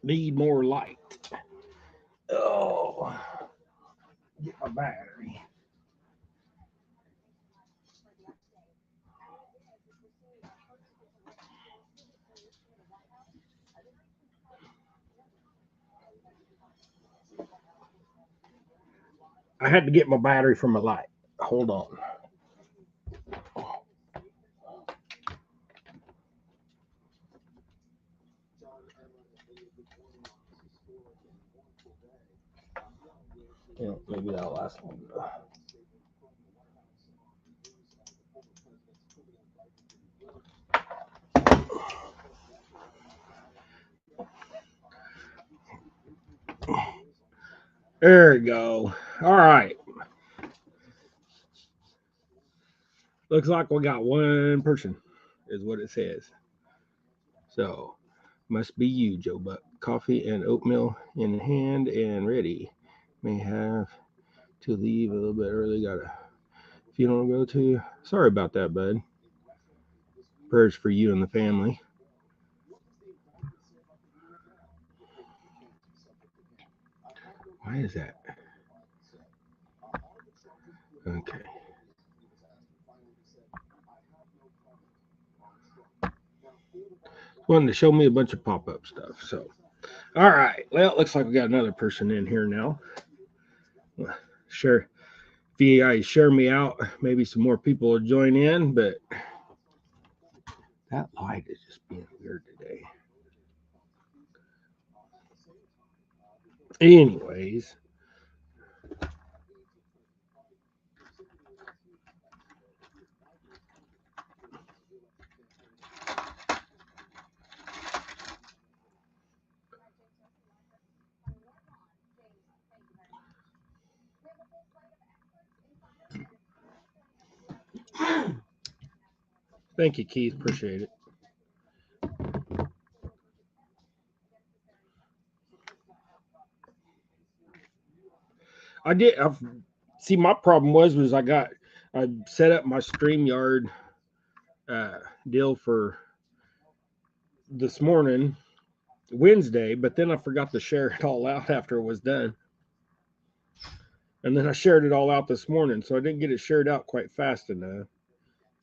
Need more light. Oh, get my battery. I had to get my battery from my light. Hold on. Yeah, maybe that'll last long enough. There we go. All right. Looks like we got one person, is what it says. So, must be you, Joe Buck. Coffee and oatmeal in hand and ready. May have to leave a little bit early. Got a funeral to go to. Sorry about that, bud. Prayers for you and the family. Why is that? Okay. Wanted to show me a bunch of pop-up stuff. So, all right. Well, it looks like we got another person in here now. Sure. If you guys share me out, maybe some more people will join in. But that light is just being weird today. Anyways. Thank you, Keith. Appreciate it. I did. See, my problem was I set up my StreamYard deal for this morning, Wednesday, but then I forgot to share it all out after it was done. And then I shared it all out this morning, so I didn't get it shared out quite fast enough.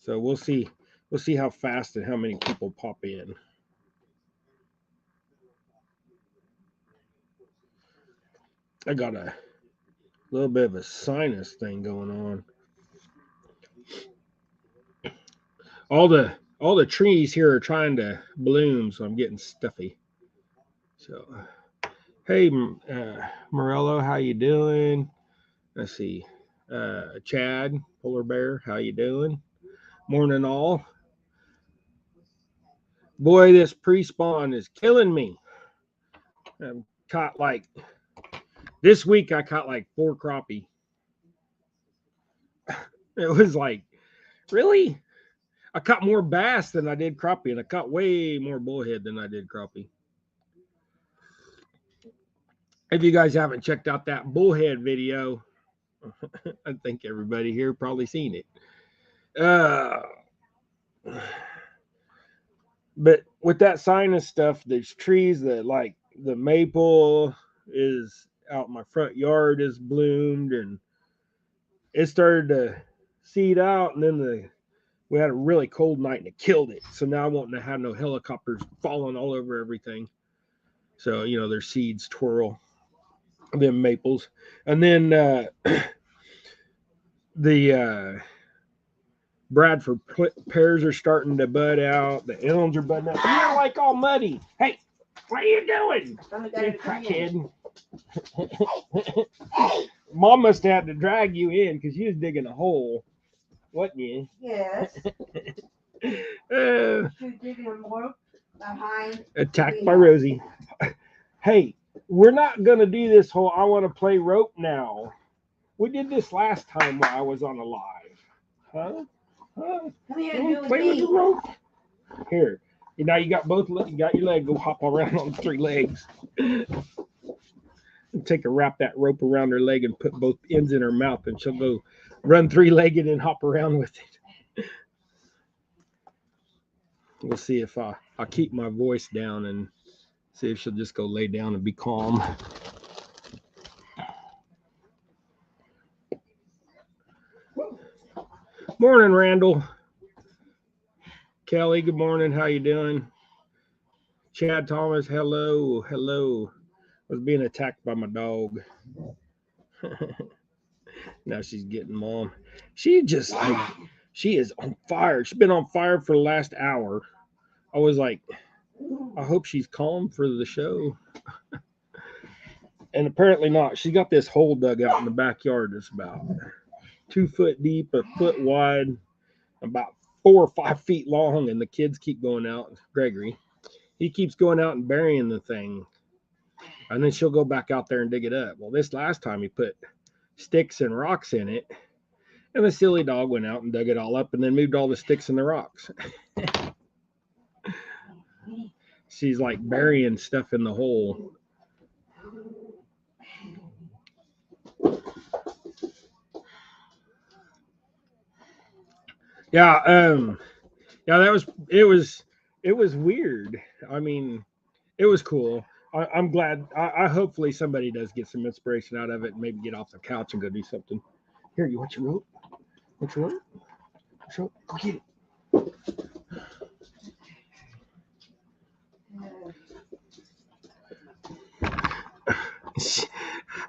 So we'll see. We'll see how fast and how many people pop in. I got a little bit of a sinus thing going on. All the trees here are trying to bloom, so I'm getting stuffy. So, hey, Morello, how you doing? Let's see. Chad, Polar Bear, how you doing? Morning all. Boy, this pre-spawn is killing me. I've caught like this week. I caught like 4 crappie. It was like, really? I caught more bass than I did crappie, and I caught way more bullhead than I did crappie. If you guys haven't checked out that bullhead video, I think everybody here probably seen it. But with that sinus stuff, there's trees that like the maple is out in my front yard is bloomed, and it started to seed out, and then we had a really cold night and it killed it. So now I won't have no helicopters falling all over everything. So their seeds twirl them maples, and then the Bradford pears are starting to bud out. The elms are budding out. You're like all muddy. Hey, what are you doing? You crackhead. Mom must have had to drag you in because you was digging a hole, wasn't you? Yes. Attacked by Rosie. Hey, we're not gonna do this whole I want to play rope now. We did this last time while I was on a live. Huh? Come here and do it Play with the rope. Here. Now you got both. You got your leg. Go hop around on 3 legs. take her, wrap that rope around her leg and put both ends in her mouth, and she'll go run three-legged and hop around with it. We'll see if I'll keep my voice down and see if she'll just go lay down and be calm. Morning, Randall. Kelly, good morning. How you doing? Chad Thomas, hello. I was being attacked by my dog. Now she's getting mom. She is on fire. She's been on fire for the last hour. I was like, I hope she's calm for the show. And apparently not. She got this hole dug out in the backyard that's about 2 foot deep, a foot wide, about 4 or 5 feet long, and the kids keep going out. Gregory, he keeps going out and burying the thing, and then she'll go back out there and dig it up. Well, this last time he put sticks and rocks in it, and the silly dog went out and dug it all up and then moved all the sticks and the rocks. She's like burying stuff in the hole. Yeah, it was weird. I mean, it was cool. I'm glad. I hopefully somebody does get some inspiration out of it and maybe get off the couch and go do something. Here, you want your rope? Want your rope? Go get it.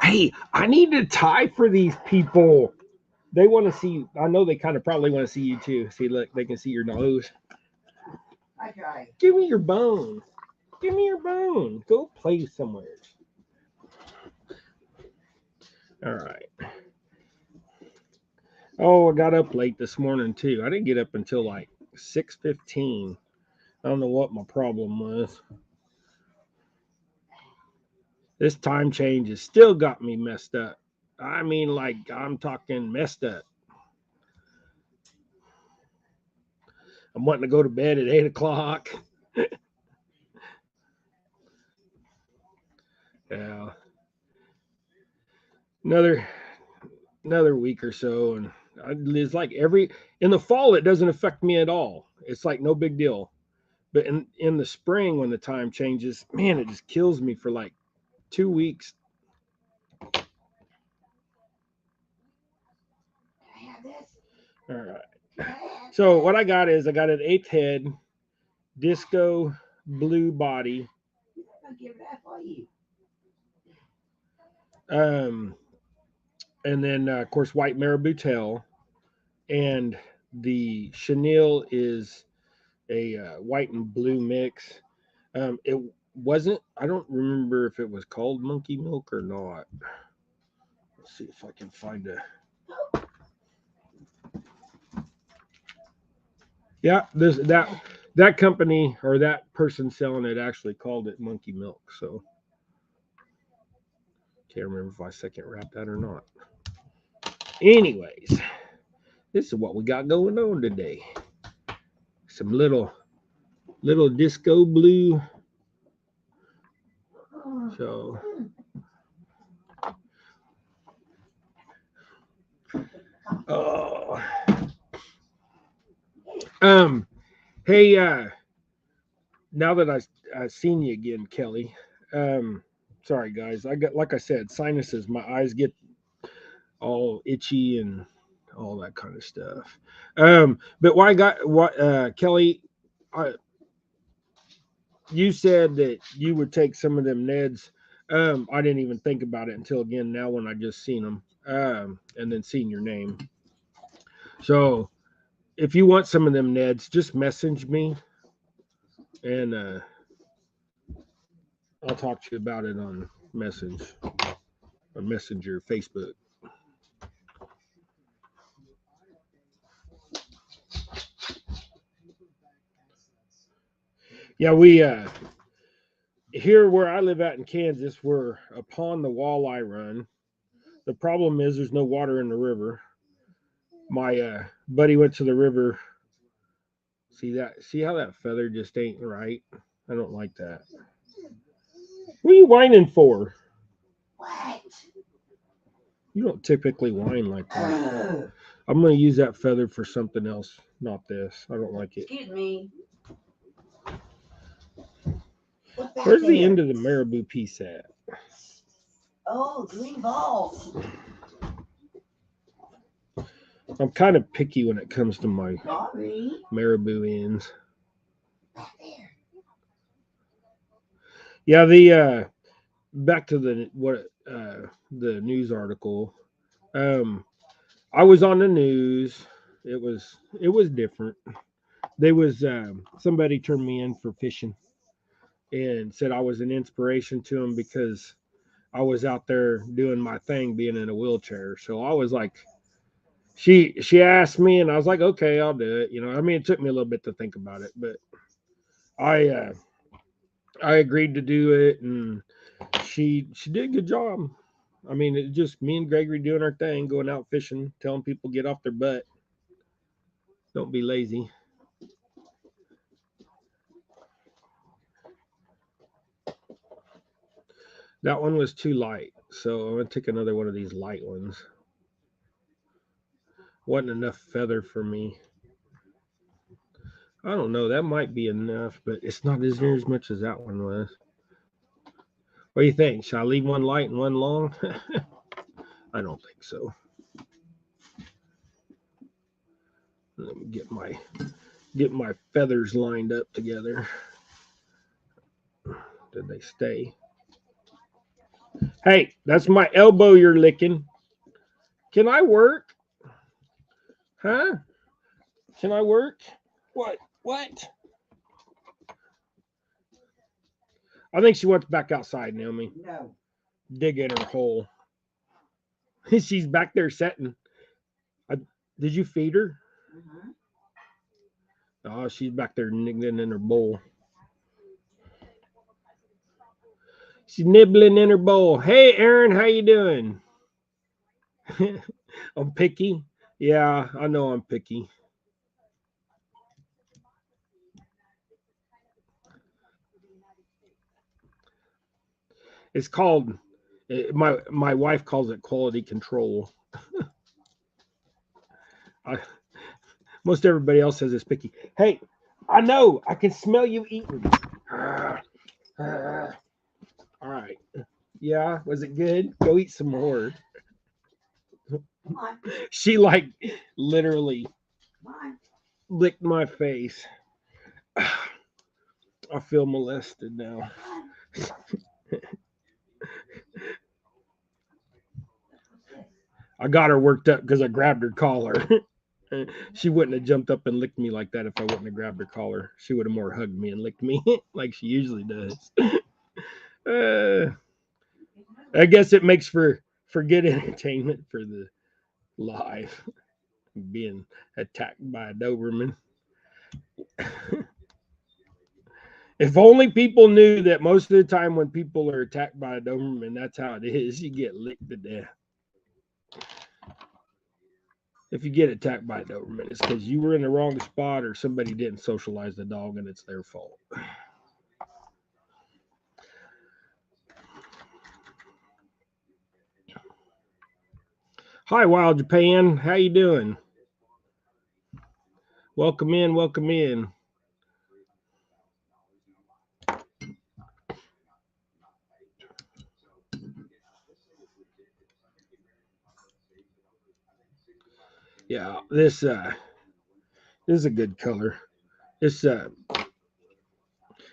Hey, I need to tie for these people. They want to see. I know they kind of probably want to see you too. See, look, they can see your nose. Okay. Give me your bone. Give me your bone. Go play somewhere. All right. Oh, I got up late this morning too. I didn't get up until like 6:15. I don't know what my problem was. This time change has still got me messed up. I mean, like, I'm talking messed up. I'm wanting to go to bed at 8 o'clock. Yeah. Another week or so, and it's like in the fall it doesn't affect me at all. It's like no big deal. But in the spring when the time changes, man, it just kills me for like 2 weeks. All right. So what I got is I got an 8th head disco blue body. And then of course white marabou tail, and the chenille is a white and blue mix. It wasn't. I don't remember if it was called monkey milk or not. Let's see if I can find it. Yeah, that company or that person selling it actually called it monkey milk. So can't remember if I second wrapped that or not. Anyways, this is what we got going on today. Some little disco blue. So oh. Hey, now that I've seen you again, Kelly. Sorry guys, I got, like I said, sinuses. My eyes get all itchy and all that kind of stuff. But Kelly, you said that you would take some of them Neds. I didn't even think about it until again now when I just seen them, and then seen your name. So if you want some of them Neds, just message me, and I'll talk to you about it on Messenger Facebook. Yeah, we here where I live at in Kansas, we're upon the walleye run. The problem is there's no water in the river. My buddy went to the river. See how that feather just ain't right? I don't like that. What are you whining for? What? You don't typically whine like that. I'm going to use that feather for something else, not this. I don't like it. Excuse me. What's back Where's the there? end of the marabou piece at? Oh, green balls. I'm kind of picky when it comes to my Sorry. marabou ends. Back there. Yeah, the back to the news article. Um, I was on the news. It was different. There was somebody turned me in for fishing and said I was an inspiration to him because I was out there doing my thing, being in a wheelchair. So I was like, she asked me, and I was like, okay, I'll do it. I mean, it took me a little bit to think about it, but I uh, I agreed to do it, and she did a good job. I mean, it's just me and Gregory doing our thing, going out fishing, telling people get off their butt, don't be lazy. That one was too light, so I'm gonna take another one of these light ones. Wasn't enough feather for me. I don't know. That might be enough, but it's not as near as much as that one was. What do you think? Should I leave one light and one long? I don't think so. Let me get my feathers lined up together. Did they stay? Hey, that's my elbow you're licking. Can I work? Huh? Can I work? What? What? I think she wants back outside, Naomi. No. Dig in her hole. She's back there setting. I, did you feed her? Mm-hmm. Oh, she's back there nibbling in her bowl. She's nibbling in her bowl. Hey, Aaron, how you doing? I'm picky. Yeah, I know I'm picky. It's called. My wife calls it quality control. I, most everybody else says it's picky. Hey, I know. I can smell you eating. All right. Yeah, was it good? Go eat some more. Come on. She like literally Come on. licked my face. I feel molested now. I got her worked up because I grabbed her collar. She wouldn't have jumped up and licked me like that if I wouldn't have grabbed her collar. She would have more hugged me and licked me like she usually does. Uh, I guess it makes for good entertainment for the live being attacked by a Doberman. If only people knew that most of the time when people are attacked by a Doberman, that's how it is. You get licked to death. If you get attacked by a Doberman, it's because you were in the wrong spot or somebody didn't socialize the dog and it's their fault. Hi, Wild Japan. How you doing? Welcome in. Welcome in. Yeah, this is a good color. This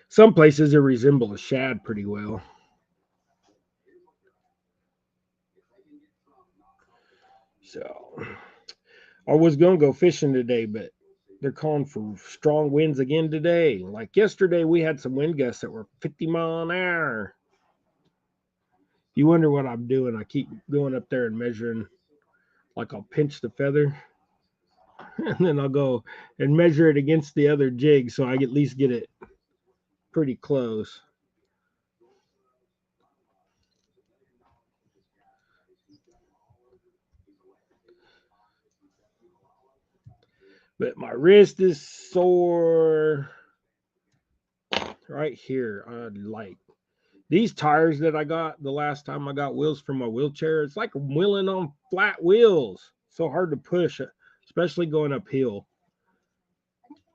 some places it resembles a shad pretty well. So I was gonna go fishing today, but they're calling for strong winds again today. Like yesterday, we had some wind gusts that were 50 mile an hour. You wonder what I'm doing. I keep going up there and measuring. Like I'll pinch the feather, and then I'll go and measure it against the other jig, so I at least get it pretty close. But my wrist is sore right here. I like These tires that I got the last time I got wheels for my wheelchair, it's like wheeling on flat wheels. So hard to push, especially going uphill.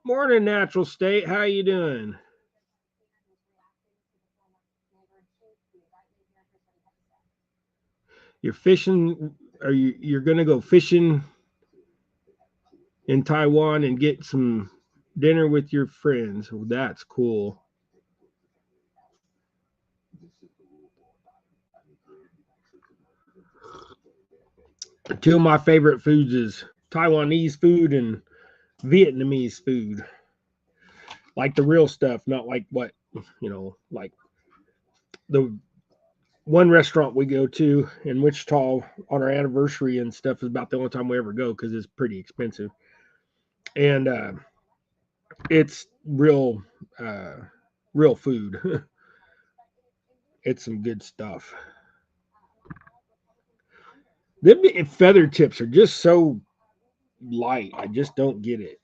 Morning, natural state. How you doing? You're fishing. Are you're gonna go fishing in Taiwan and get some dinner with your friends? Well, that's cool. Two of my favorite foods is Taiwanese food and Vietnamese food. Like the real stuff, not like what, like the one restaurant we go to in Wichita on our anniversary and stuff is about the only time we ever go because it's pretty expensive. And it's uh, real food. It's some good stuff. Them feather tips are just so light. I just don't get it.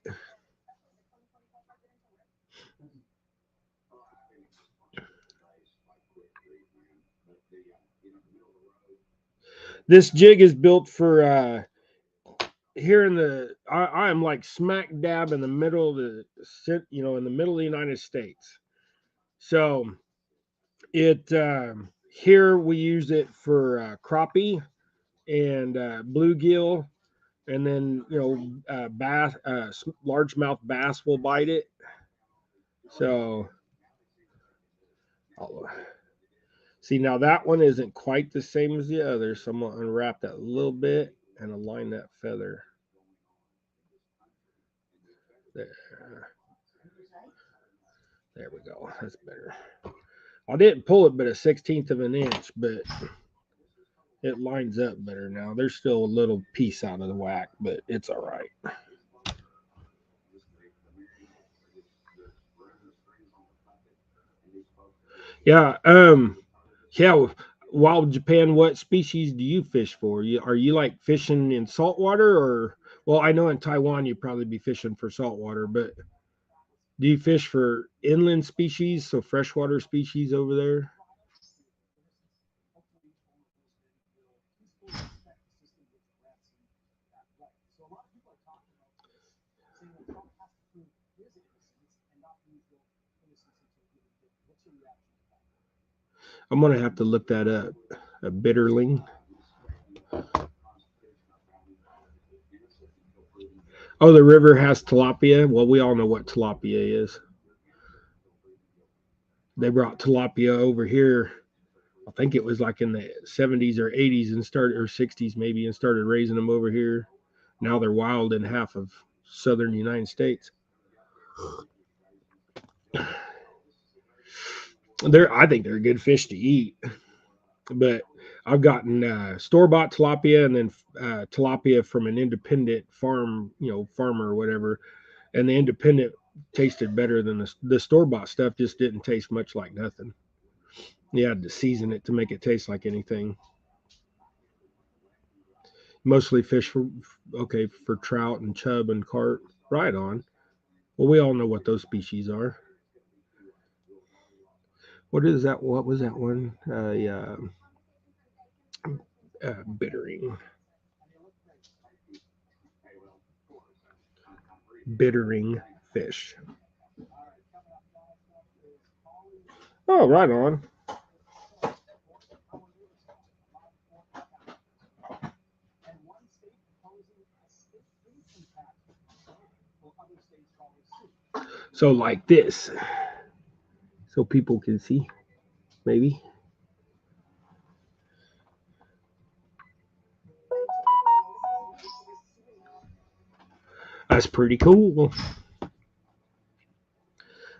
This jig is built for here in the. I am like smack dab in the middle of in the middle of the United States. So it here we use it for crappie and bluegill, and then bass, largemouth bass will bite it. So I'll, see, now that one isn't quite the same as the other, so I'm gonna unwrap that a little bit and align that feather. There, there we go. That's better. I didn't pull it but a 16th of an inch, but it lines up better now. There's still a little piece out of the whack, but it's all right. Yeah. Yeah. Wild Japan, what species do you fish for? Are you like fishing in saltwater or? Well, I know in Taiwan you'd probably be fishing for saltwater, but do you fish for inland species, so freshwater species over there? I'm gonna have to look that up. A bitterling. Oh, the river has tilapia. Well, we all know what tilapia is. They brought tilapia over here. I think it was like in the 70s or 80s and started, or 60s maybe, and started raising them over here. Now they're wild in half of southern United States. I think they're a good fish to eat, but I've gotten store bought tilapia and then tilapia from an independent farmer or whatever, and the independent tasted better than the store bought stuff. Just didn't taste much like nothing. You had to season it to make it taste like anything. Mostly fish for trout and chub and carp. Right on. Well, we all know what those species are. What is that? What was that one? Yeah, bittering, bittering fish. Oh, right on. So like this, so people can see. Maybe that's pretty cool.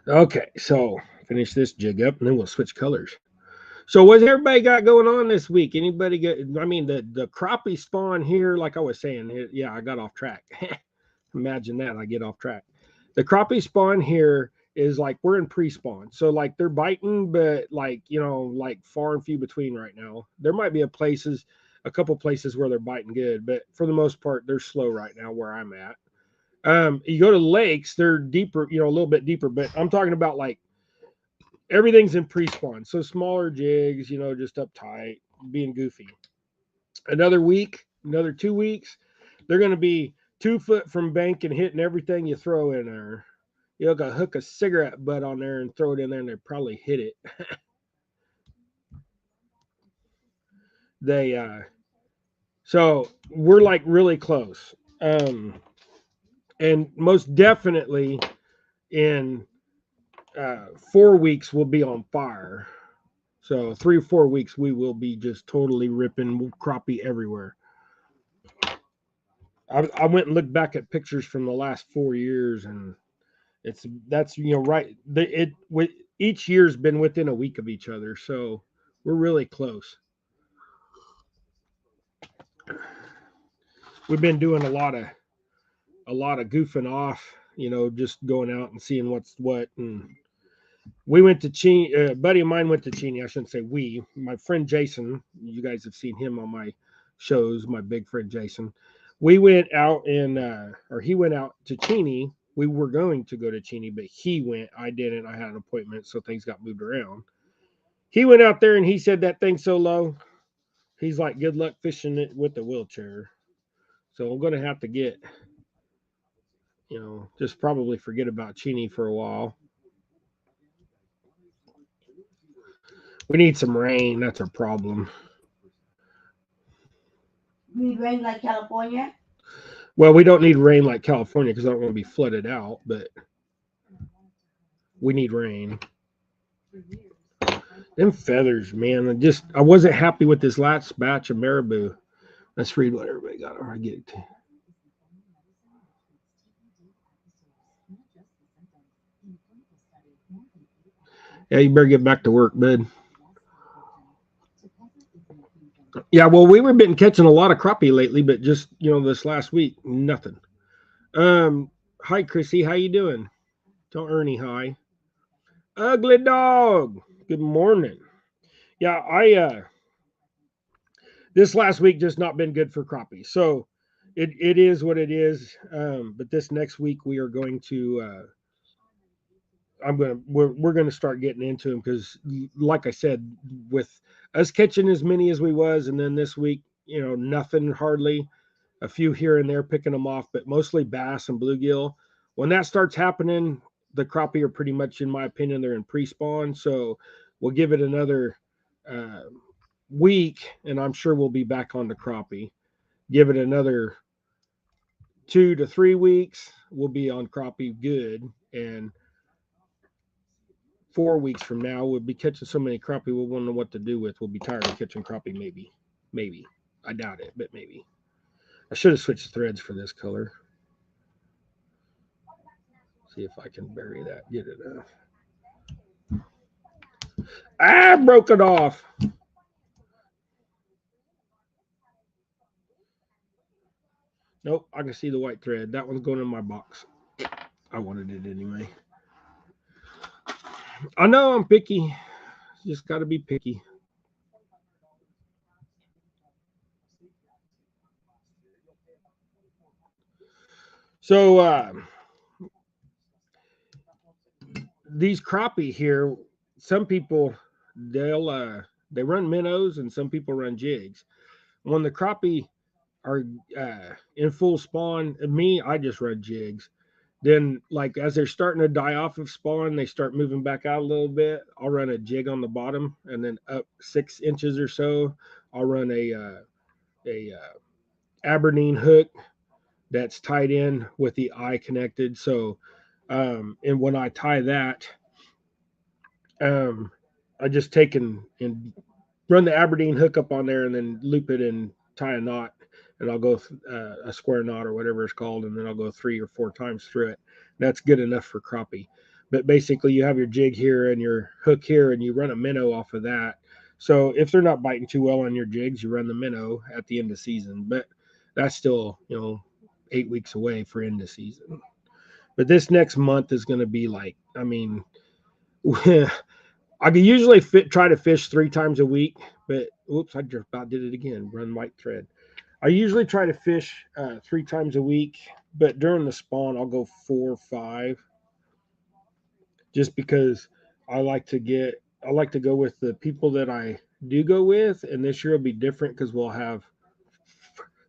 Okay, so finish this jig up, and then we'll switch colors. So what's everybody got going on this week? Anybody got? I mean, the crappie spawn here, like I was saying. Yeah, I got off track. Imagine that, I get off track. The crappie spawn here is like we're in pre-spawn, so like they're biting, but like like far and few between right now. There might be a couple places where they're biting good, but for the most part, they're slow right now where I'm at. You go to lakes, they're deeper, a little bit deeper, but I'm talking about like everything's in pre-spawn. So smaller jigs, just uptight, being goofy. Another week, another 2 weeks, they're going to be 2 foot from bank and hitting everything you throw in there. You'll go hook a cigarette butt on there and throw it in there, and they probably hit it. They so we're like really close. And most definitely in 4 weeks we'll be on fire. So 3 or 4 weeks we will be just totally ripping crappie everywhere. I went and looked back at pictures from the last 4 years, and that's right. Each year's been within a week of each other, so we're really close. We've been doing a lot of goofing off, just going out and seeing what's what. And we went to Cheney. A buddy of mine went to Cheney. I shouldn't say we. My friend Jason. You guys have seen him on my shows. My big friend Jason. We went out or he went out to Cheney. We were going to go to Cheney, but he went. I didn't. I had an appointment, so things got moved around. He went out there and he said that thing's so low. He's like, good luck fishing it with the wheelchair. So I'm going to have to just probably forget about Cheney for a while. We need some rain. That's our problem. We need rain like California. Well, we don't need rain like California because I don't want to be flooded out, but we need rain. Them feathers, man. I wasn't happy with this last batch of marabou. Let's read what everybody got. All right, get it. Yeah, you better get back to work, bud. Yeah, well, we've been catching a lot of crappie lately, but just this last week, nothing. Hi, Chrissy, how you doing? Tell Ernie hi. Ugly dog. Good morning. Yeah, I this last week just not been good for crappie. So it is what it is. But this next week we are going to we're gonna start getting into them because, like I said, with us catching as many as we was, and then this week, nothing hardly, a few here and there picking them off, but mostly bass and bluegill. When that starts happening, the crappie are pretty much, in my opinion, they're in pre-spawn. So we'll give it another uh, week, and I'm sure we'll be back on the crappie. Give it another 2 to 3 weeks, we'll be on crappie good, and 4 weeks from now, we'll be catching so many crappie we won't know what to do with. We'll be tired of catching crappie, maybe. I doubt it, but maybe. I should have switched threads for this color. See if I can bury that. Get it up. I broke it off. Nope, I can see the white thread. That one's going in my box. I wanted it anyway. I know I'm picky. Just got to be picky. So these crappie here, some people they run minnows and some people run jigs. When the crappie are in full spawn, I just run jigs. Then, like, as they're starting to die off of spawn, they start moving back out a little bit. I'll run a jig on the bottom, and then up 6 inches or so, I'll run a Aberdeen hook that's tied in with the eye connected. So, and when I tie that, I just take and run the Aberdeen hook up on there, and then loop it and tie a knot, and I'll go a square knot or whatever it's called, and then I'll go 3 or 4 times through it. That's good enough for crappie. But basically, you have your jig here and your hook here, and you run a minnow off of that. So if they're not biting too well on your jigs, you run the minnow at the end of season. But that's still 8 weeks away for end of season. But this next month is going to be like, I mean, I could usually try to fish 3 times a week, but oops, I just about did it again. Run white thread. I usually try to fish 3 times a week, but during the spawn, I'll go 4 or 5, just because I like to go with the people that I do go with, and this year will be different because we'll have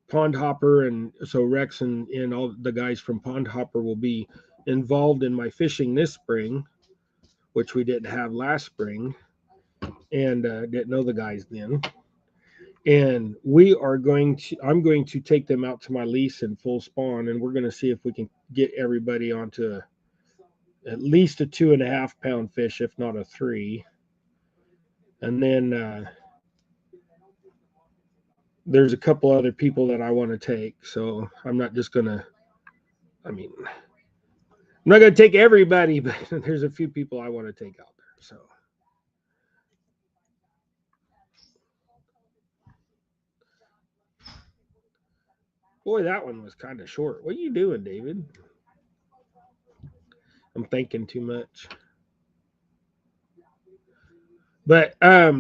Pond Hopper, and so Rex and all the guys from Pond Hopper will be involved in my fishing this spring, which we didn't have last spring, and didn't know the guys then. And I'm going to take them out to my lease in full spawn, and we're going to see if we can get everybody onto at least a 2.5 pound fish, if not a three. And then there's a couple other people that I want to take. So I'm not just going to, I mean, I'm not going to take everybody, but there's a few people I want to take out there. So, boy, that one was kind of short. What are you doing, David? I'm thinking too much. But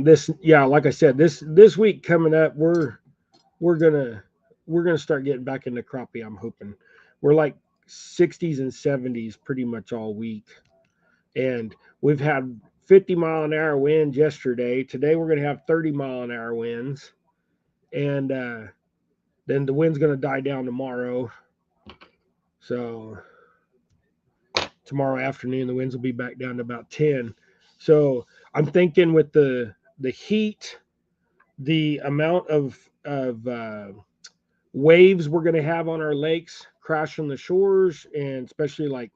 this, yeah, like I said, this week coming up, we're gonna we're gonna start getting back into crappie. I'm hoping we're like 60s and 70s pretty much all week, and we've had 50-mile-an-hour winds yesterday. Today we're gonna have 30-mile-an-hour winds, and then the wind's gonna die down tomorrow. So tomorrow afternoon the winds will be back down to about 10. So I'm thinking with the heat, the amount of waves we're going to have on our lakes crashing the shores, and especially like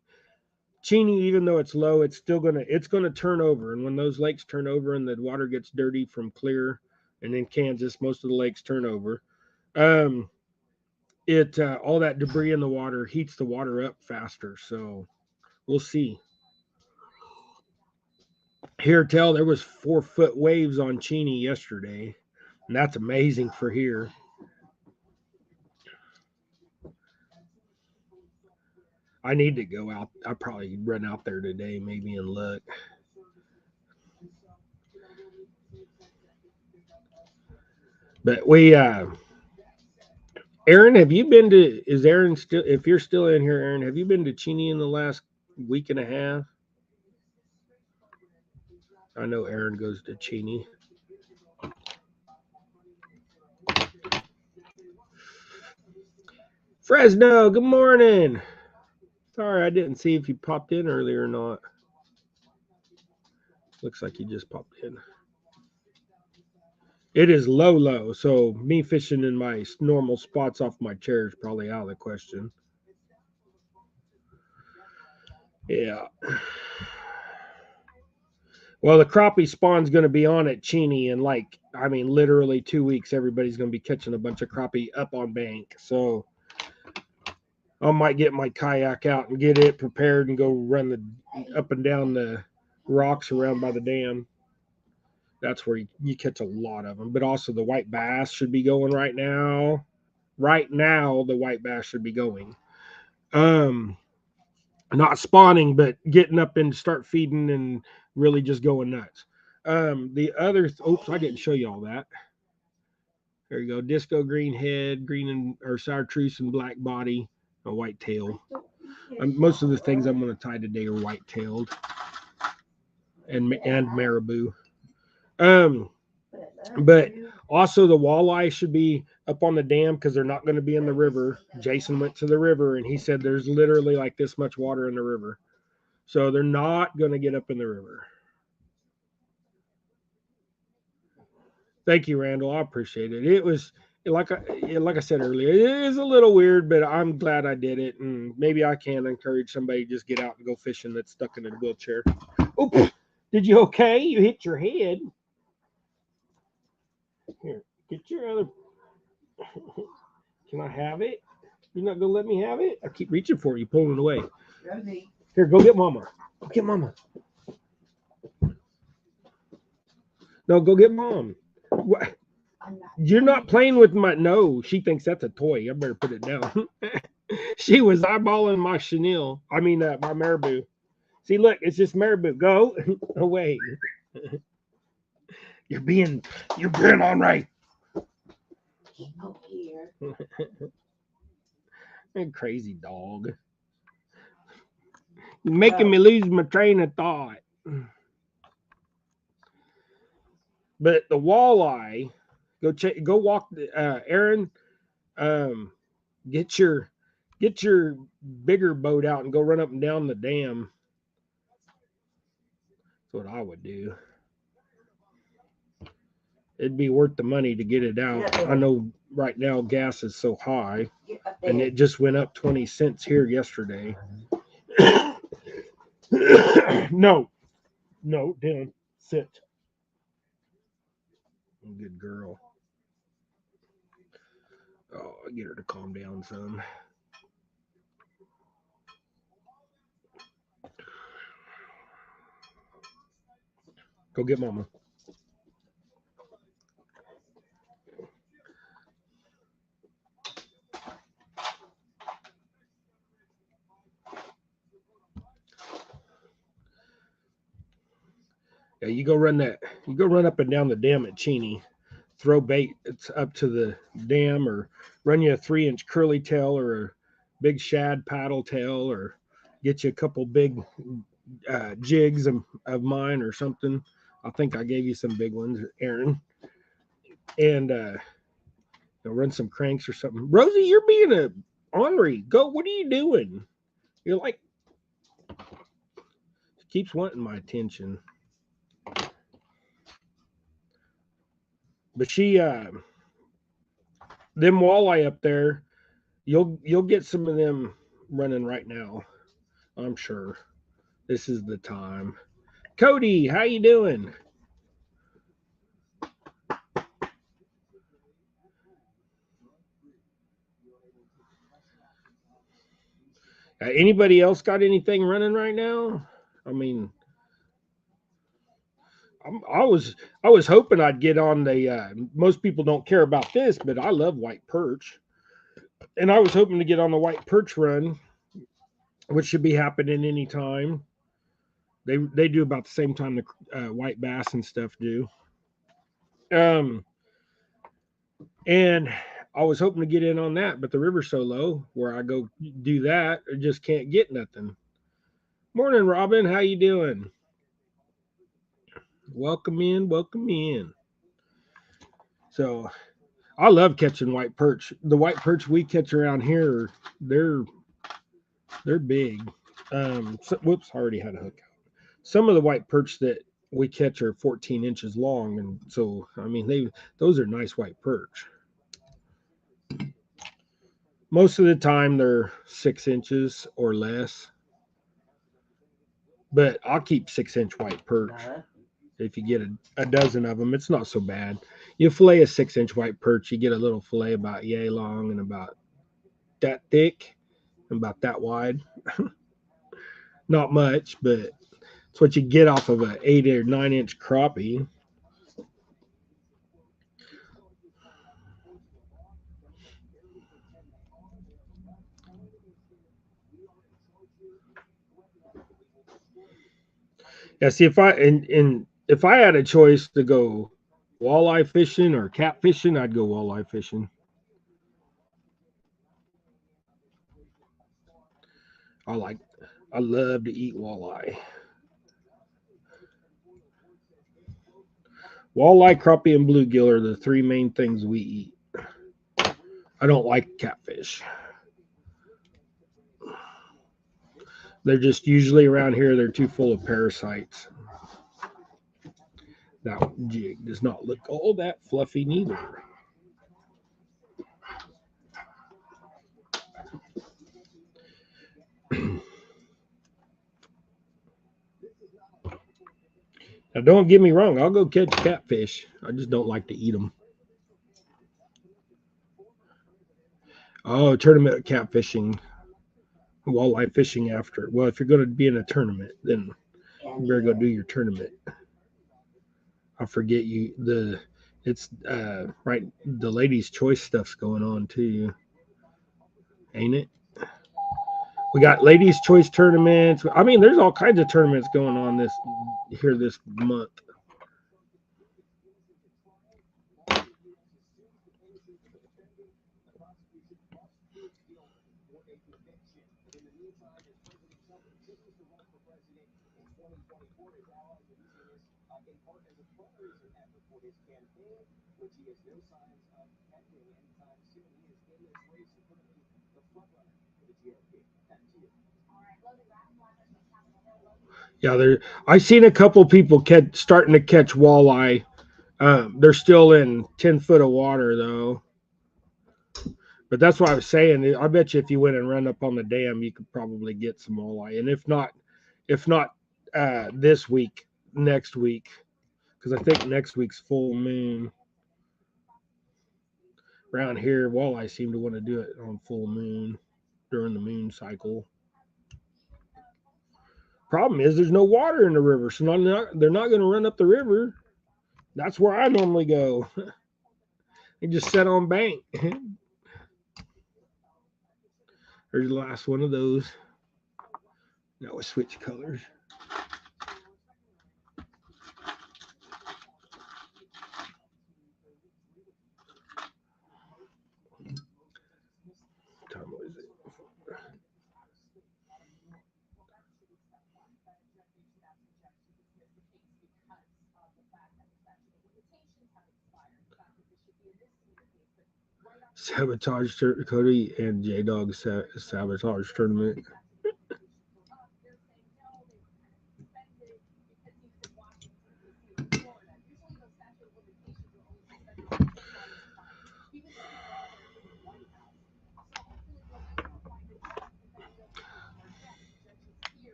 Cheney, even though it's low, it's gonna turn over. And when those lakes turn over and the water gets dirty from Clear, and in Kansas most of the lakes turn over, um it all that debris in the water heats the water up faster. So we'll see. Here tell there was 4 foot waves on Cheney yesterday, and that's amazing for here. I need to go out. I probably run out there today, maybe, and look. But Aaron, have you been to? Is Aaron still? If you're still in here, Aaron, have you been to Cheney in the last week and a half? I know Aaron goes to Cheney. Fresno, good morning. Sorry, I didn't see if you popped in earlier or not. Looks like you just popped in. It is low, low. So me fishing in my normal spots off my chair is probably out of the question. Yeah. Well, the crappie spawn's going to be on at Cheney in like, I mean, literally 2 weeks. Everybody's going to be catching a bunch of crappie up on bank. So I might get my kayak out and get it prepared and go run the up and down the rocks around by the dam. That's where you catch a lot of them. But also the white bass should be going right now. Right now, the white bass should be going. Um, Not spawning, but getting up and start feeding and really just going nuts. The other, oops, I didn't show you all that. There you go. Disco green head, green and or chartreuse and black body, a white tail. Most of the things I'm going to tie today are white tailed and marabou. Um, but also the walleye should be up on the dam because they're not going to be in the river. Jason went to the river and he said there's literally like this much water in the river, so they're not going to get up in the river. Thank you, Randall. I appreciate it. It was like I said earlier, it is a little weird, but I'm glad I did it, and maybe I can encourage somebody to just get out and go fishing that's stuck in a wheelchair. Oops! Did you okay? You hit your head. Here, get your other. Can I have it? You're not gonna let me have it? I keep reaching for it. You pulling it away. Here, go get Mama. Go get Mama. No, go get Mom. What? You're not playing with my. No, she thinks that's a toy. I better put it down. She was eyeballing my chenille. I mean, my marabou. See, look, it's just marabou. Go away. You're being all right. Crazy dog. You're making me lose my train of thought. But the walleye, go walk. Aaron, um, get your get your bigger boat out and go run up and down the dam. That's what I would do. It'd be worth the money to get it out. I know right now gas is so high, and it just went up 20 cents here yesterday. No, no, down, sit. Good girl. Oh, I get her to calm down some. Go get mama. Yeah, you go run that. You go run up and down the dam at Cheney. Throw bait. It's up to the dam, or run you a 3-inch curly tail or a big shad paddle tail, or get you a couple big jigs of mine or something. I think I gave you some big ones, Aaron. And run some cranks or something. Rosie, you're being a ornery. Go. What are you doing? You're like keeps wanting my attention. But she them walleye up there, you'll get some of them running right now. I'm sure. This is the time. Cody, how you doing? Anybody else got anything running right now? I mean, I was hoping I'd get on the. Most people don't care about this, but I love white perch, and I was hoping to get on the white perch run, which should be happening anytime. They do about the same time the white bass and stuff do. Um, and I was hoping to get in on that, but the river's so low where I go do that, I just can't get nothing. Morning, Robin. How you doing? Welcome in. Welcome in. So I love catching white perch. The white perch we catch around here, they're they're big. Whoops, I already had a hook out. Some of the white perch that we catch are 14 inches long, and so I mean those are nice white perch. Most of the time they're 6 inches or less, but I'll keep 6 inch white perch. If you get a dozen of them, it's not so bad. You fillet a 6 inch white perch, you get a little fillet about yay long and about that thick and about that wide. Not much, but it's what you get off of an 8 or 9 inch crappie. Yeah, see if I had a choice to go walleye fishing or cat fishing, I'd go walleye fishing. I like I love to eat walleye. Walleye, crappie, and bluegill are the three main things we eat. I don't like catfish. They're just usually around here, they're too full of parasites. That jig does not look all that fluffy neither. Now, don't get me wrong, I'll go catch catfish. I just don't like to eat them. Oh, tournament catfishing, walleye fishing after. Well, if you're going to be in a tournament, then you better go do your tournament. I forget you the it's right the ladies' choice stuff's going on too, ain't it? We got ladies' choice tournaments. I mean, there's all kinds of tournaments going on this month. Yeah, I seen a couple people starting to catch walleye. They're still in 10 foot of water though. But that's what I was saying. I bet you if you went and run up on the dam, you could probably get some walleye. And if not this week, next week, because I think next week's full moon. Around here, walleye seem to want to do it on full moon during the moon cycle. Problem is, there's no water in the river, so they're not going to run up the river. That's where I normally go. They just set on bank. There's the last one of those. Now we switch colors. What time was it? Sabotage Cody and J Dog sabotage tournament.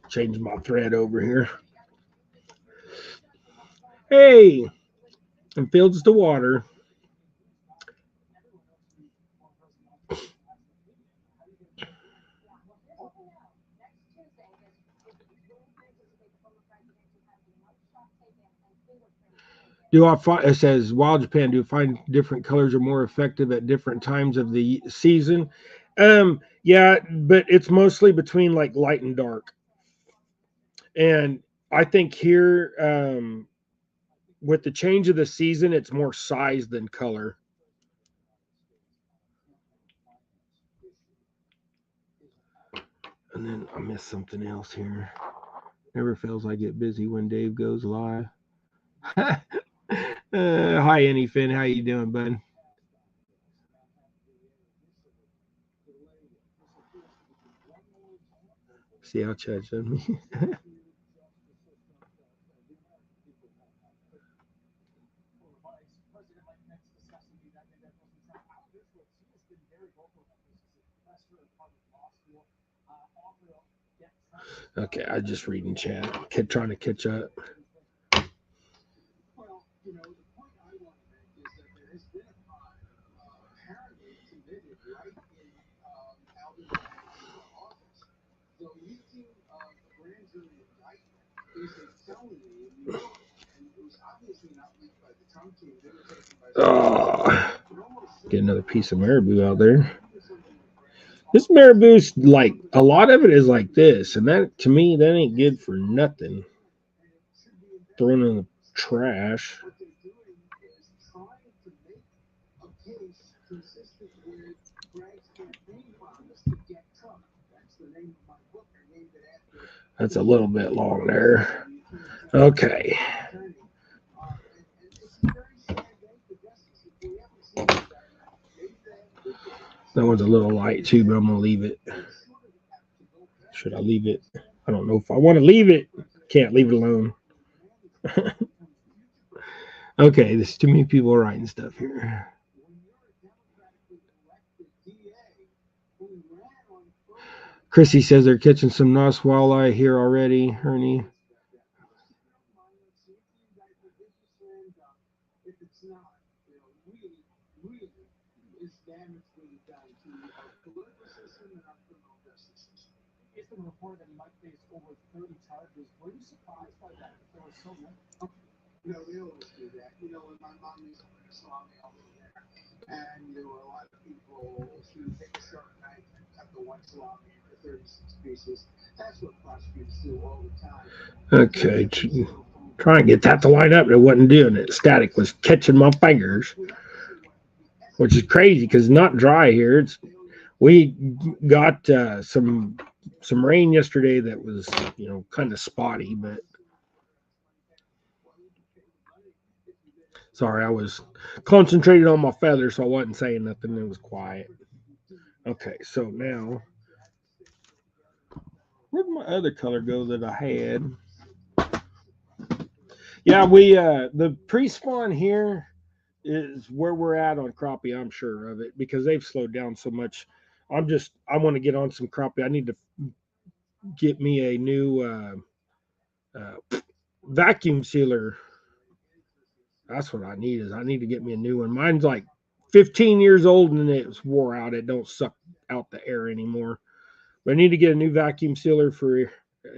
Change my thread over here. Hey, and fields to water. Do I find, it says Wild Japan, do you find different colors are more effective at different times of the season? Yeah, but it's mostly between like light and dark. And I think here, with the change of the season, it's more size than color. And then I missed something else here. Never feels I get busy when Dave goes live. Hi, Anyfin. How you doing, bud? See how Chad showed me. Okay, I just reading chat. Trying to catch up. Oh, get another piece of marabou out there. This marabou's like a lot of it is like this, and that to me that ain't good for nothing. Thrown in the trash. That's a little bit long there. Okay. That one's a little light too, but I'm gonna leave it. Should I leave it? I don't know if I want to leave it. Can't leave it alone. Okay, there's too many people writing stuff here. Chrissy says they're catching some nice walleye here already, Ernie. Okay, try and get that to line up. It wasn't doing it. Static was catching my fingers, which is crazy because it's not dry here. We got some some rain yesterday that was, kind of spotty, but sorry, I was concentrated on my feathers, so I wasn't saying nothing. It was quiet. Okay, so now where'd my other color go that I had? Yeah, we the pre-spawn here is where we're at on crappie. I'm sure of it because they've slowed down so much. I want to get on some crappie. I need to get me a new vacuum sealer. That's what I need. Is I need to get me a new one. Mine's like 15 years old and it's wore out. It don't suck out the air anymore. But I need to get a new vacuum sealer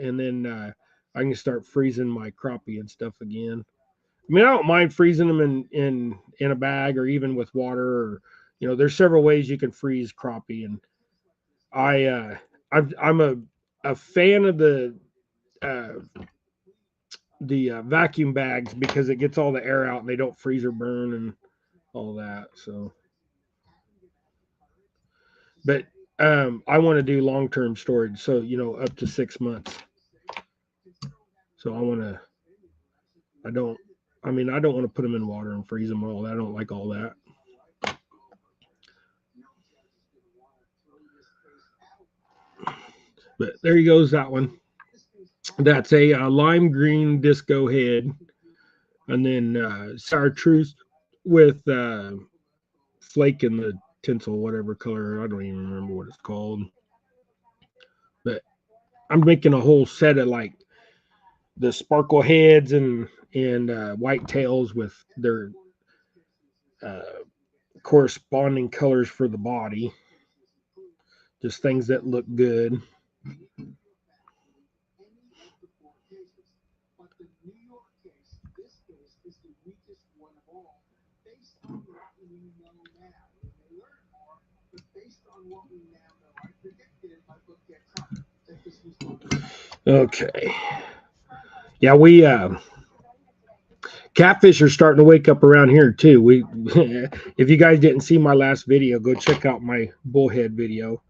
and then I can start freezing my crappie and stuff again. I mean, I don't mind freezing them in a bag or even with water. Or there's several ways you can freeze crappie, and I I'm a fan of uh, the vacuum bags because it gets all the air out and they don't freeze or burn and all that. So, but I want to do long term storage, so up to 6 months. So I want to. I don't. I mean, I don't want to put them in water and freeze them all. I don't like all that. But there he goes, that one. That's a lime green disco head, and then chartreuse with flake in the tinsel, whatever color. I don't even remember what it's called. But I'm making a whole set of like the sparkle heads and white tails with their uh, corresponding colors for the body. Just things that look good. Okay. Yeah, we catfish are starting to wake up around here too. We, if you guys didn't see my last video, go check out my bullhead video.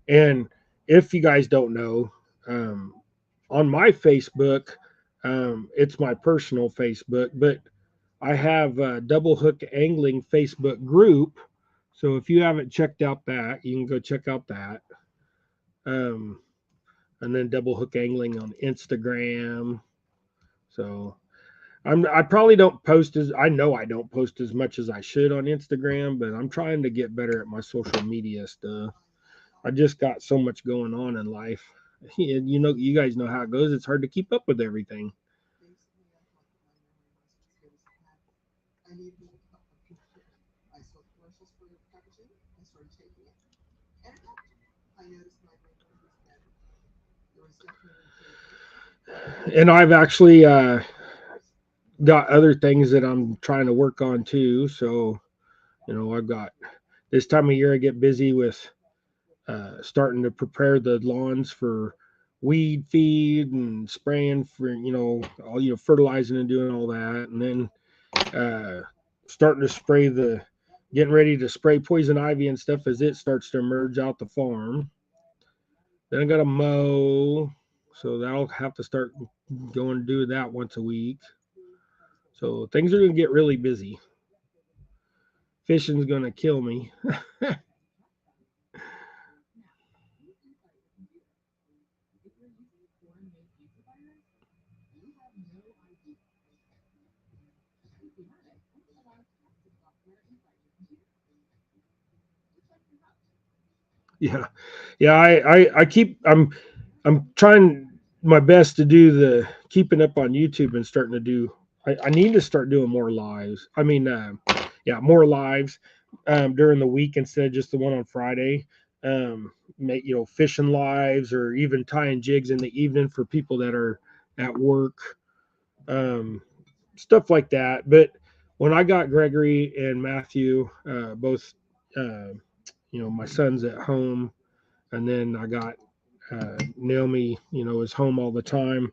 And if you guys don't know, um, on my Facebook, it's my personal Facebook, but I have a double hook angling Facebook group. So if you haven't checked out that, you can go check out that. Um, and then double hook angling on Instagram. So I probably don't post as I know I don't post as much as I should on Instagram, but I'm trying to get better at my social media stuff. I just got so much going on in life. You guys know how it goes. It's hard to keep up with everything. And I've actually got other things that I'm trying to work on too. So, I've got this time of year I get busy with starting to prepare the lawns for weed feed and spraying for all fertilizing and doing all that, and then uh, starting to getting ready to spray poison ivy and stuff as it starts to emerge out the farm. Then I got to mow, so that'll have to start going to do that once a week. So things are going to get really busy. Fishing's going to kill me. Yeah, yeah. I'm trying my best to do the keeping up on YouTube and starting to do. I need to start doing more lives. I mean, yeah, more lives during the week instead of just the one on Friday. Make fishing lives or even tying jigs in the evening for people that are at work, um, stuff like that. But when I got Gregory and Matthew, both, uh, my sons at home, and then I got Naomi, is home all the time.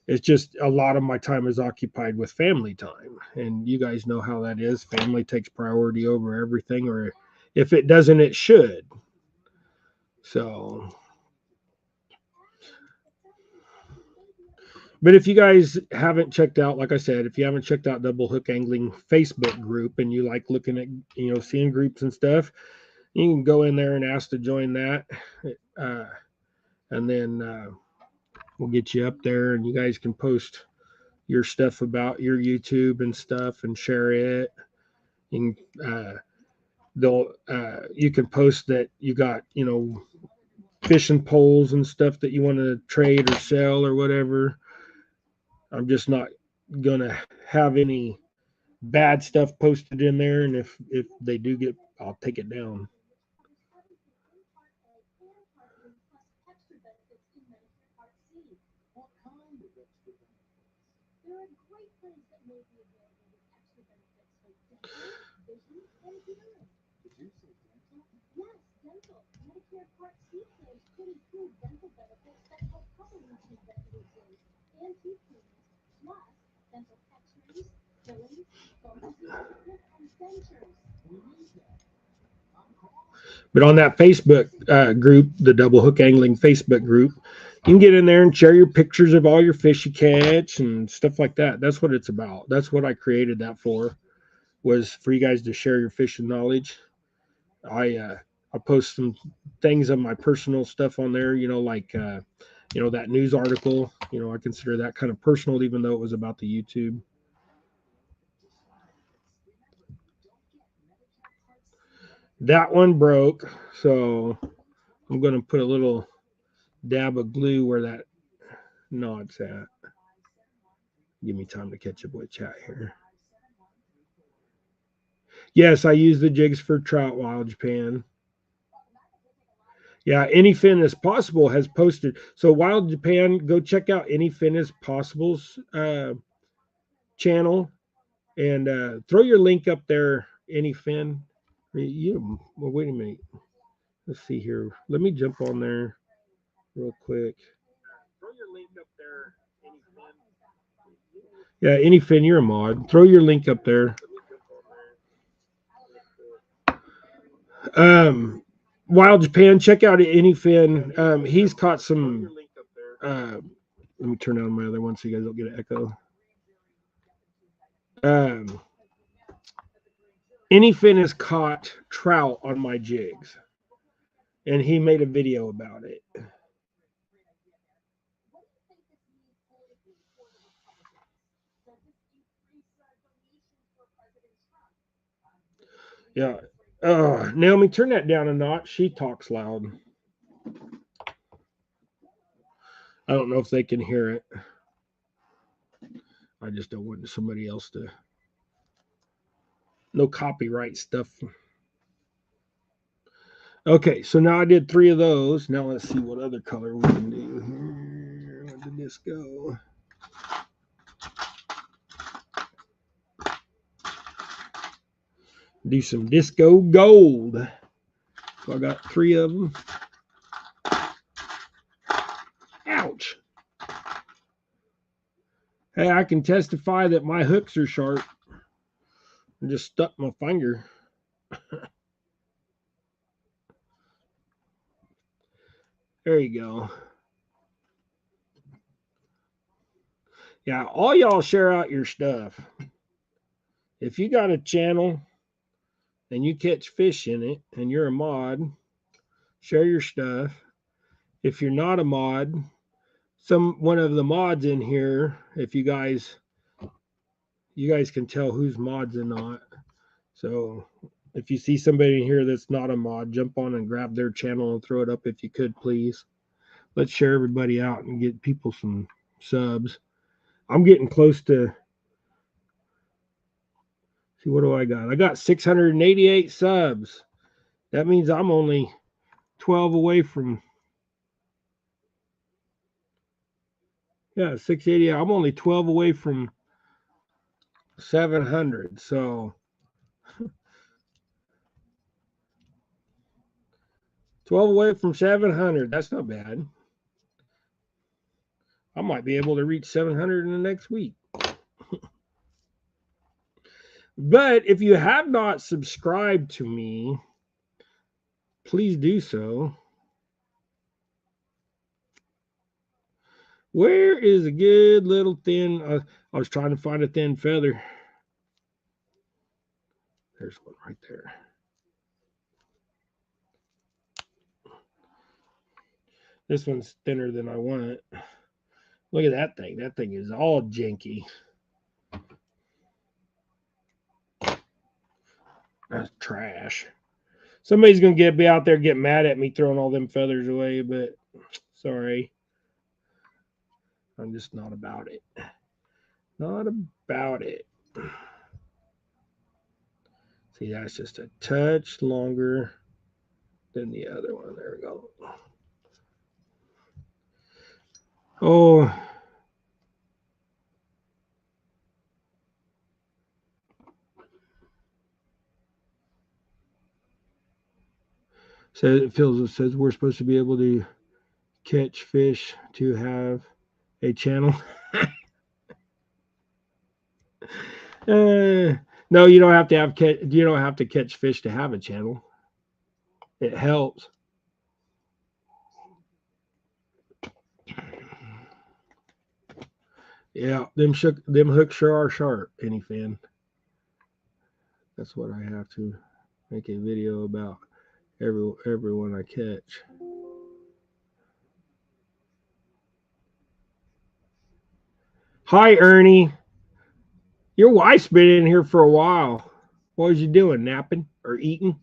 It's just a lot of my time is occupied with family time, and you guys know how that is. Family takes priority over everything, or if it doesn't, it should. So, But if you guys haven't checked out, like I said, if you haven't checked out Double Hook Angling Facebook group and you like looking at, seeing groups and stuff, you can go in there and ask to join that. Uh, and then we'll get you up there and you guys can post your stuff about your YouTube and stuff and share it. You can, you can post that you got, fishing poles and stuff that you want to trade or sell or whatever. I'm just not gonna have any bad stuff posted in there, and if they do get, I'll take it down. But on that Facebook group, the Double Hook Angling Facebook group, you can get in there and share your pictures of all your fish you catch and stuff like that. That's what it's about. That's what I created that for, was for you guys to share your fishing knowledge. I post some things of my personal stuff on there, like that news article. I consider that kind of personal, even though it was about the YouTube. That one broke, so I'm gonna put a little dab of glue where that knot's at. Give me time to catch up with chat here. Yes, I use the jigs for trout wild Japan. Yeah, any fin as possible has posted. So Wild Japan, go check out any fin as possible's channel and throw your link up there. Any fin, well, wait a minute. Let's see here. Let me jump on there real quick. Throw your link up there. Any fin. Yeah, any fin, you're a mod. Throw your link up there. Um, Wild Japan, check out Anyfin. He's caught some. Uh, Let me turn on my other one so you guys don't get an echo. Um, Anyfin has caught trout on my jigs, and he made a video about it. Yeah. Naomi, turn that down a notch. She talks loud. I don't know if they can hear it. I just don't want somebody else to. No copyright stuff. Okay, so now I did 3 of those. Now let's see what other color we can do here. Where did this go? Do some disco gold. So I got 3 of them. Ouch. Hey, I can testify that my hooks are sharp. I just stuck my finger. There you go. Yeah, all y'all share out your stuff. If you got a channel and you catch fish in it and you're a mod, share your stuff. If you're not a mod, one of the mods in here, if you guys can tell who's mods and not. So if you see somebody in here that's not a mod, jump on and grab their channel and throw it up if you could, please. Let's share everybody out and get people some subs. I'm getting close to. See, what do I got? I got 688 subs. That means I'm only 12 away from. Yeah, 680. I'm only 12 away from 700. So 12 away from 700. That's not bad. I might be able to reach 700 in the next week. But if you have not subscribed to me, please do so. Where is a good little thin? I was trying to find a thin feather. There's one right there. This one's thinner than I want it. Look at that thing. That thing is all janky. That's trash. Somebody's gonna be out there get mad at me throwing all them feathers away, but sorry. I'm just not about it. Not about it. See, that's just a touch longer than the other one. There we go. Oh, so it says we're supposed to be able to catch fish to have a channel. No, you don't have to have you don't have to catch fish to have a channel. It helps. Yeah, them hooks sure are sharp, penny fan. That's what I have to make a video about everyone I catch. Hi, Ernie. Your wife's been in here for a while. What was you doing? Napping or eating?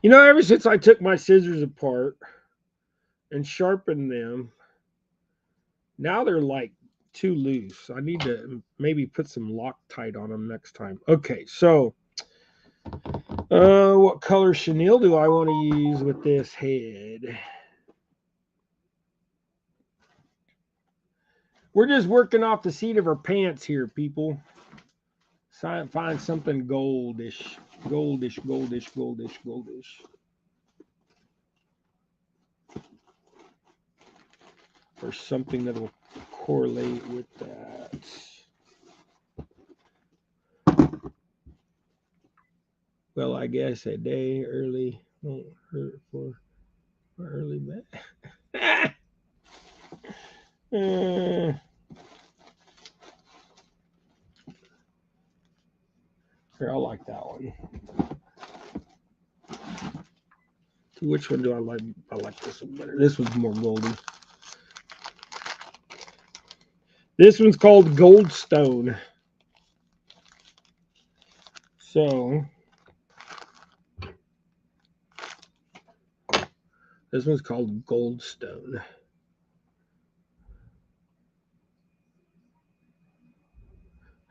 You know, ever since I took my scissors apart and sharpened them, now they're like too loose. I need to maybe put some Loctite on them next time. Okay, so what color chenille do I want to use with this head? We're just working off the seat of our pants here, people. Find something goldish, goldish, goldish, goldish, goldish. Or something that will correlate with that. Well, I guess a day early won't hurt for early back. Here, I like that one. Which one do I like? I like this one better. This one's more golden. This one's called Goldstone. So this one's called Goldstone.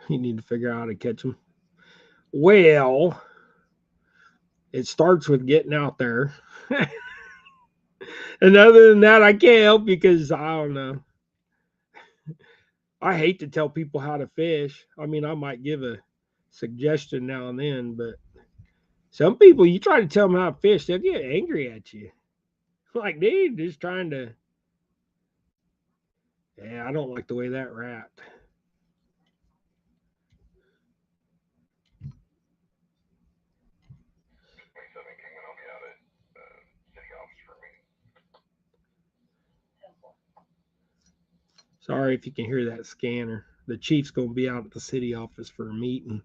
You need to figure out how to catch them. Well, it starts with getting out there. And other than that, I can't help you because I don't know. I hate to tell people how to fish. I mean, I might give a suggestion now and then, but some people, you try to tell them how to fish, they'll get angry at you. Like, dude, just trying to. Yeah, I don't like the way that wrapped. Sorry if you can hear that scanner. The chief's going to be out at the city office for a meeting.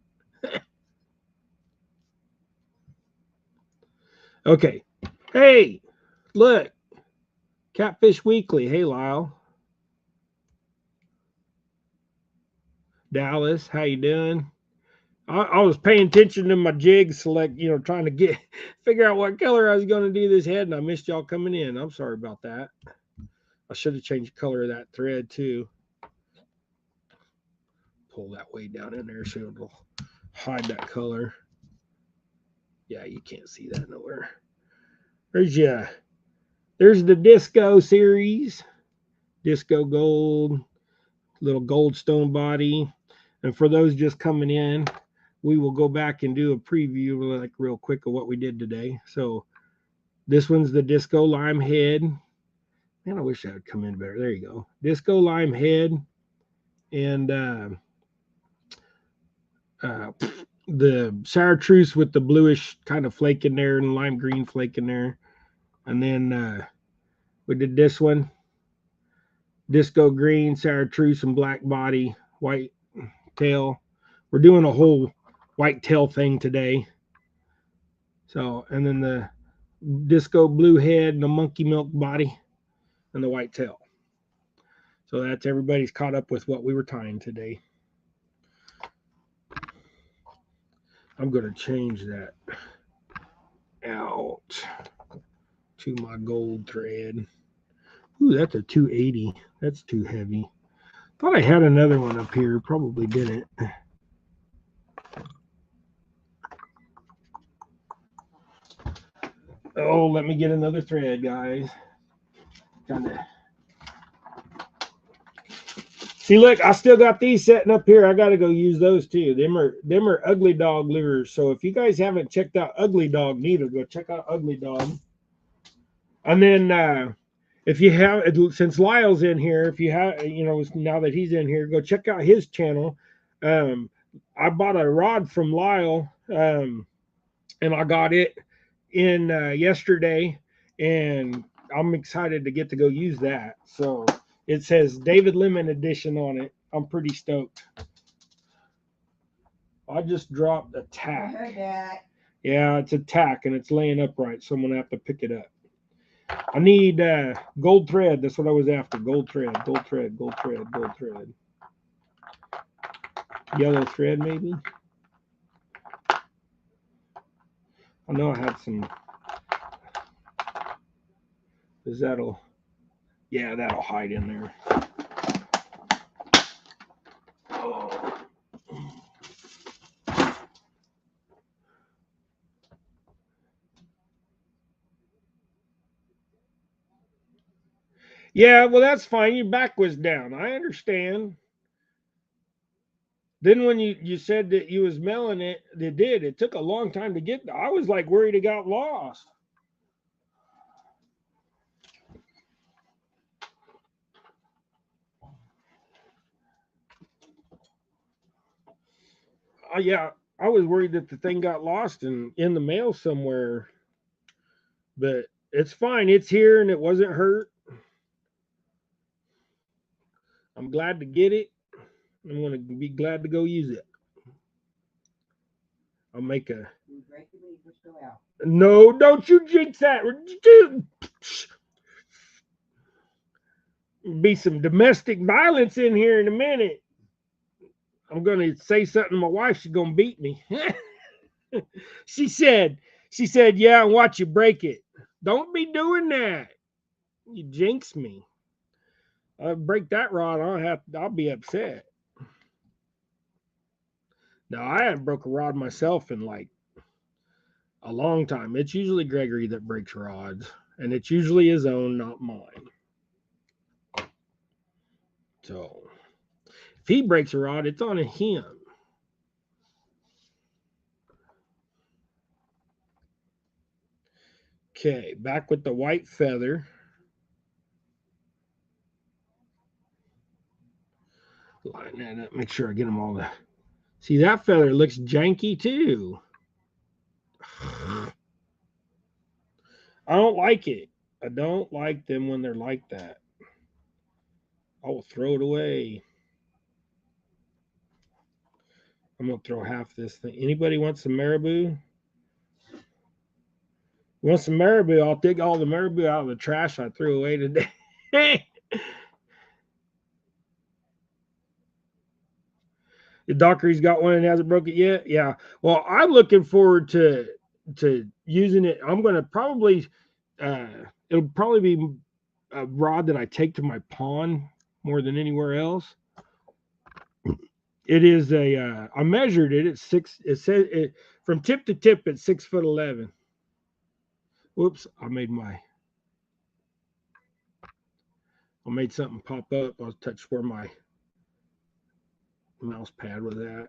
Okay. Hey, look. Catfish Weekly. Hey, Lyle. Dallas, how you doing? I was paying attention to my Jigs select, trying to figure out what color I was going to do this head, and I missed y'all coming in. I'm sorry about that. I should have changed the color of that thread too. Pull that way down in there so it'll hide that color. Yeah, you can't see that nowhere. There's the Disco series. Disco Gold, little Goldstone body. And for those just coming in, we will go back and do a preview like real quick of what we did today. So this one's the Disco Lime Head. Man, I wish that would come in better. There you go. Disco Lime Head. And the chartreuse with the bluish kind of flake in there and lime green flake in there. And then we did this one, disco green, chartreuse, and black body, white tail. We're doing a whole white tail thing today. So, and then the disco blue head and the monkey milk body and the white tail. So that's everybody's caught up with what we were tying today. I'm going to change that out to my gold thread. Ooh, that's a 280. That's too heavy. Thought I had another one up here. Probably didn't. Oh, let me get another thread, guys. Kinda. See, look, I still got these setting up here. I got to go use those too. Them are Ugly Dog lures. So if you guys haven't checked out Ugly Dog, neither, go check out Ugly Dog. And then if you have, since Lyle's in here, if you have, now that he's in here, go check out his channel. I bought a rod from Lyle, and I got it in yesterday, and I'm excited to get to go use that. So it says David Lemon edition on it. I'm pretty stoked. I just dropped a tack. I heard that. Yeah, it's a tack and it's laying upright, so I'm gonna have to pick it up. I need gold thread. That's what I was after. Gold thread, gold thread, gold thread, gold thread. Yellow thread, maybe. I know I had some. Is that'll? Yeah, that'll hide in there. Oh. Yeah, well, that's fine. Your back was down. I understand. Then when you said that you was mailing it, it did. It took a long time to get. I was like worried it got lost. Yeah, I was worried that the thing got lost in the mail somewhere. But it's fine. It's here and it wasn't hurt. I'm glad to get it. I'm gonna be glad to go use it. I'll make a. No, don't you jinx that. Be some domestic violence in here in a minute. I'm gonna say something to my wife. She's gonna beat me. she said, yeah, and watch you break it. Don't be doing that. You jinx me. I break that rod, I'll be upset. No, I haven't broke a rod myself in like a long time. It's usually Gregory that breaks rods, and it's usually his own, not mine. So if he breaks a rod, it's on him. Okay, back with the white feather. Line that up, make sure I get them all. See, that feather looks janky too. I don't like it. I don't like them when they're like that. I will throw it away. I'm gonna throw half this thing. Anybody want some marabou? You want some marabou? I'll dig all the marabou out of the trash I threw away today. The Dockery's got one and hasn't broke it yet. Yeah. Well, I'm looking forward to using it. I'm gonna probably it'll probably be a rod that I take to my pond more than anywhere else. It is a I measured it. It's six. It says it from tip to tip. It's 6'11". Whoops! I made something pop up. I'll touch where my mouse pad was at.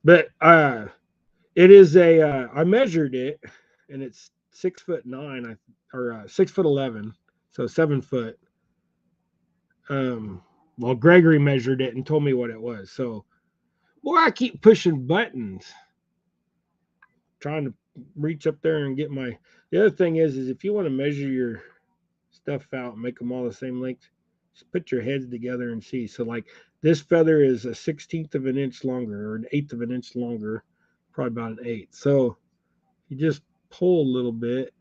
But it is a I measured it, and it's 6'9", or 6'11", so 7 foot. Well, Gregory measured it and told me what it was. So, boy, I keep pushing buttons, trying to reach up there and get my. The other thing is if you want to measure your stuff out and make them all the same length, just put your heads together and see. So like this feather is a 1/16 of an inch longer or an eighth of an inch longer, probably about an eighth. So you just pull a little bit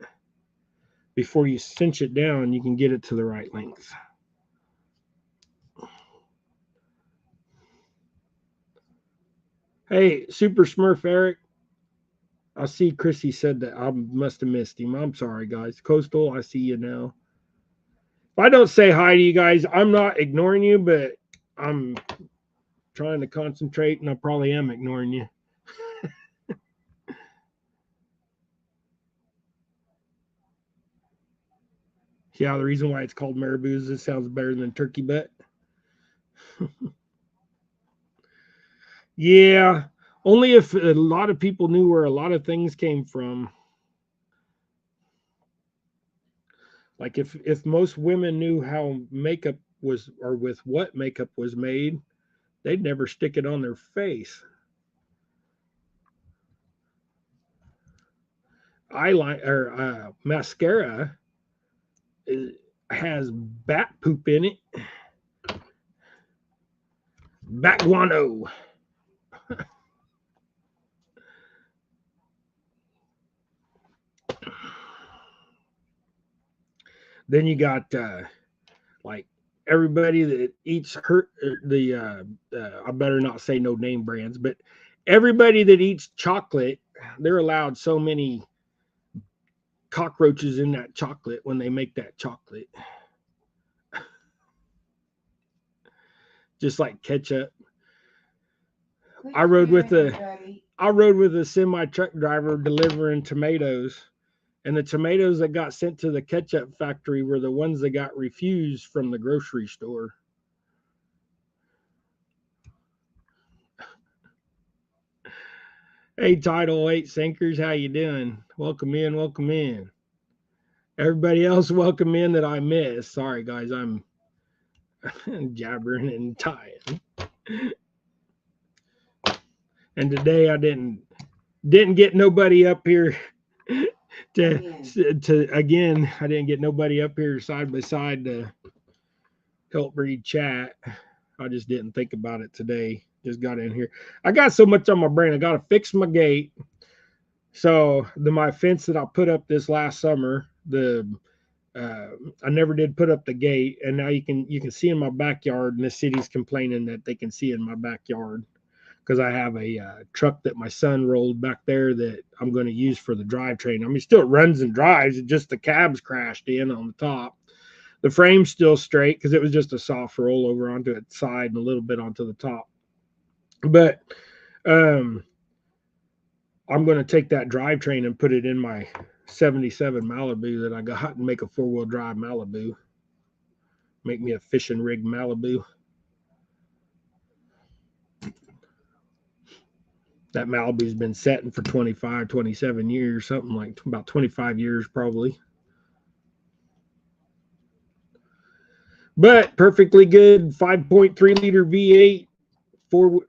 before you cinch it down, you can get it to the right length. Hey, Super Smurf Eric. I see Chrissy said that. I must have missed him. I'm sorry, guys. Coastal, I see you now. If I don't say hi to you guys, I'm not ignoring you, but I'm trying to concentrate and I probably am ignoring you. Yeah, the reason why it's called marabou is it sounds better than turkey butt. Yeah, only if a lot of people knew where a lot of things came from. Like if most women knew how makeup was or with what makeup was made, they'd never stick it on their face. Eyeliner or mascara has bat poop in it. Bat guano. Then you got like everybody that eats I better not say no name brands, but everybody that eats chocolate, they're allowed so many cockroaches in that chocolate when they make that chocolate. Just like ketchup. I rode with a semi truck driver delivering tomatoes, and the tomatoes that got sent to the ketchup factory were the ones that got refused from the grocery store. Hey, Tidal 8 Sinkers, how you doing? Welcome in, welcome in. Everybody else, welcome in that I missed. Sorry, guys, I'm jabbering and tying. And today I didn't get nobody up here to again. I didn't get nobody up here side by side to help read chat. I just didn't think about it today. Just got in here. I got so much on my brain. I got to fix my gate. So my fence that I put up this last summer, I never did put up the gate, and now you can see in my backyard, and the city's complaining that they can see in my backyard because I have a truck that my son rolled back there that I'm going to use for the drivetrain. I mean, it still runs and drives. It just the cab's crashed in on the top. The frame's still straight because it was just a soft rollover onto its side and a little bit onto the top. But I'm going to take that drivetrain and put it in my 77 Malibu that I got and make a 4-wheel drive Malibu. Make me a fishing rig Malibu. That Malibu's been setting for 25, 27 years, something like about 25 years probably. But perfectly good 5.3 liter V8 4